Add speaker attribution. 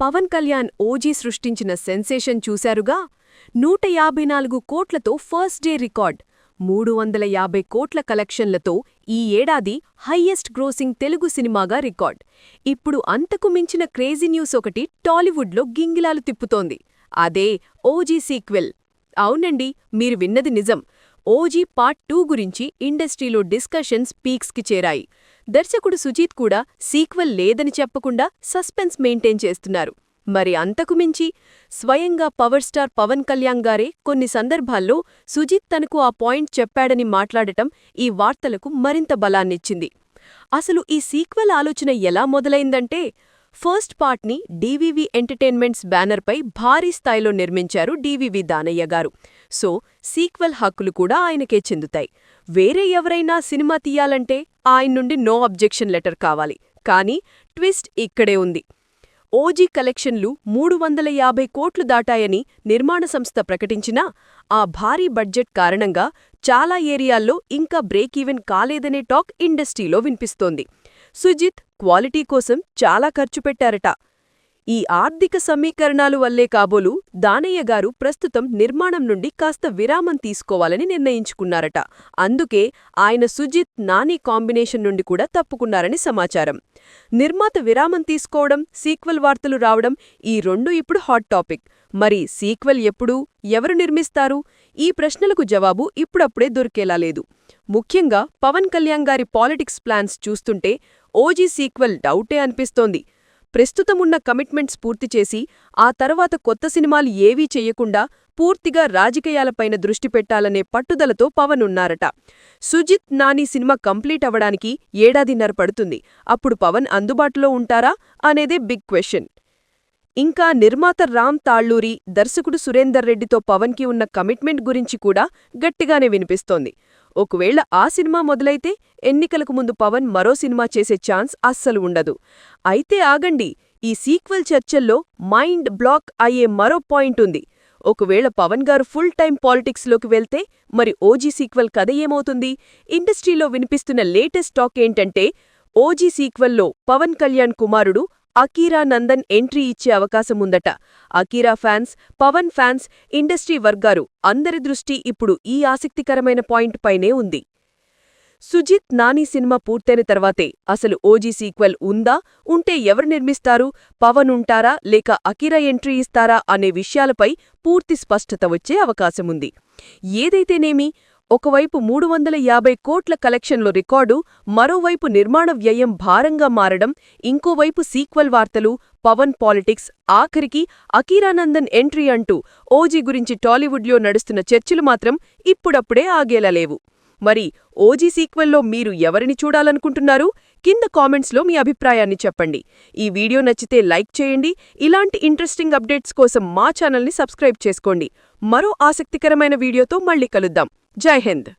Speaker 1: Pawan Kalyan OG సృష్టించిన sensation చూశారుగా. 154 కోట్లతో ఫస్ట్ డే రికార్డ్, 350 కోట్ల కలెక్షన్లతో ఈ ఏడాది హయ్యెస్ట్ గ్రోసింగ్ తెలుగు సినిమాగా రికార్డ్. ఇప్పుడు అంతకు మించిన క్రేజీ న్యూస్ ఒకటి టాలీవుడ్లో గింగిలాలు తిప్పుతోంది. అదే ఓజీ సీక్వెల్. అవునండి, మీరు విన్నది నిజం. ఓజీ పార్ట్ 2 గురించి ఇండస్ట్రీలో డిస్కషన్స్ పీక్స్కి చేరాయి. దర్శకుడు సుజీత్ కూడా సీక్వెల్ లేదని చెప్పకుండా సస్పెన్స్ మెయింటైన్ చేస్తున్నారు. మరి అంతకుమించి స్వయంగా పవర్ స్టార్ పవన్ కళ్యాణ్ గారే కొన్ని సందర్భాల్లో సుజీత్ తనకు ఆ పాయింట్ చెప్పాడని మాట్లాడటం ఈ వార్తలకు మరింత బలాన్నిచ్చింది. అసలు ఈ సీక్వెల్ ఆలోచన ఎలా మొదలైందంటే, ఫస్ట్ పార్ట్ని డీవీవీ ఎంటర్టైన్మెంట్స్ బ్యానర్పై భారీ స్థాయిలో నిర్మించారు డీవీవీ దానయ్య గారు. సో సీక్వెల్ హక్కులు కూడా ఆయనకే చెందుతాయి. వేరే ఎవరైనా సినిమా తీయాలంటే ఆయన నుండి నో అబ్జెక్షన్ లెటర్ కావాలి. కానీ ట్విస్ట్ ఇక్కడే ఉంది. ఓజీ కలెక్షన్లు 350 కోట్లు దాటాయని నిర్మాణ సంస్థ ప్రకటించినా, ఆ భారీ బడ్జెట్ కారణంగా చాలా ఏరియాల్లో ఇంకా బ్రేక్ ఈవెన్ కాలేదనే టాక్ ఇండస్ట్రీలో వినిపిస్తోంది. సుజిత్ క్వాలిటీ కోసం చాలా ఖర్చు పెట్టారట. ఈ ఆర్థిక సమీకరణాలు వల్లే కాబోలు దానయ్య గారు ప్రస్తుతం నిర్మాణం నుండి కాస్త విరామం తీసుకోవాలని నిర్ణయించుకున్నారట. అందుకే ఆయన సుజిత్ నాని కాంబినేషన్ నుండి కూడా తప్పుకున్నారని సమాచారం. నిర్మాత విరామం తీసుకోవడం, సీక్వెల్ వార్తలు రావడం, ఈ రెండూ ఇప్పుడు హాట్ టాపిక్. మరి సీక్వెల్ ఎప్పుడు, ఎవరు నిర్మిస్తారు? ఈ ప్రశ్నలకు జవాబు ఇప్పుడప్పుడే దొరికేలా లేదు. ముఖ్యంగా పవన్ కళ్యాణ్ గారి పాలిటిక్స్ ప్లాన్స్ చూస్తుంటే ఓజీ సీక్వెల్ డౌటే అనిపిస్తోంది. ప్రస్తుతమున్న కమిట్మెంట్స్ పూర్తిచేసి ఆ తర్వాత కొత్త సినిమాలు ఏవీ చెయ్యకుండా పూర్తిగా రాజకీయాలపైన దృష్టి పెట్టాలనే పట్టుదలతో పవన్ ఉన్నారట. సుజిత్ నాని సినిమా కంప్లీట్ అవ్వడానికి ఏడాదిన్నర పడుతుంది. అప్పుడు పవన్ అందుబాటులో ఉంటారా అనేదే బిగ్ క్వెశ్చన్. ఇంకా నిర్మాత రామ్ తాళ్లూరి, దర్శకుడు సురేందర్ రెడ్డితో పవన్కి ఉన్న కమిట్మెంట్ గురించి కూడా గట్టిగానే వినిపిస్తోంది. ఒకవేళ ఆ సినిమా మొదలైతే ఎన్నికలకు ముందు పవన్ మరో సినిమా చేసే ఛాన్స్ అస్సలు ఉండదు. అయితే ఆగండి, ఈ సీక్వెల్ చర్చల్లో మైండ్ బ్లాక్ అయ్యే మరో పాయింట్ ఉంది. ఒకవేళ పవన్ గారు ఫుల్ టైం పాలిటిక్స్లోకి వెళ్తే మరి ఓజీ సీక్వెల్ కథ ఏమవుతుంది? ఇండస్ట్రీలో వినిపిస్తున్న లేటెస్ట్ టాక్ ఏంటంటే, ఓజీ సీక్వెల్లో పవన్ కళ్యాణ్ కుమారుడు అకీరా నందన్ ఎంట్రీ ఇచ్చే అవకాశముందట. Akira fans, Pawan fans, industry వర్గాలు అందరి దృష్టి ఇప్పుడు ఈ ఆసక్తికరమైన పాయింట్ పైనే ఉంది. సుజిత్ నాని సినిమా పూర్తయిన తర్వాతే అసలు ఓజీ సీక్వెల్ ఉందా, ఉంటే ఎవరు నిర్మిస్తారు, పవన్ ఉంటారా లేక అకీరా ఎంట్రీ ఇస్తారా అనే విషయాలపై పూర్తి స్పష్టత వచ్చే అవకాశముంది. ఏదైతేనేమి, ఒకవైపు 350 కోట్ల కలెక్షన్లో రికార్డు, మరోవైపు నిర్మాణ వ్యయం భారంగా మారడం, ఇంకోవైపు సీక్వెల్ వార్తలు, పవన్ పాలిటిక్స్, ఆఖరికి అకీరానందన్ ఎంట్రీ అంటూ ఓజీ గురించి టాలీవుడ్లో నడుస్తున్న చర్చలు మాత్రం ఇప్పుడప్పుడే ఆగేలా లేవు. మరి ఓజీ సీక్వెల్లో మీరు ఎవరిని చూడాలనుకుంటున్నారు? కింద కామెంట్స్లో మీ అభిప్రాయాన్ని చెప్పండి. ఈ వీడియో నచ్చితే లైక్ చేయండి. ఇలాంటి ఇంట్రెస్టింగ్ అప్డేట్స్ కోసం మా ఛానల్ని సబ్స్క్రైబ్ చేసుకోండి. మరో ఆసక్తికరమైన వీడియోతో మళ్ళీ కలుద్దాం. జై హింద్.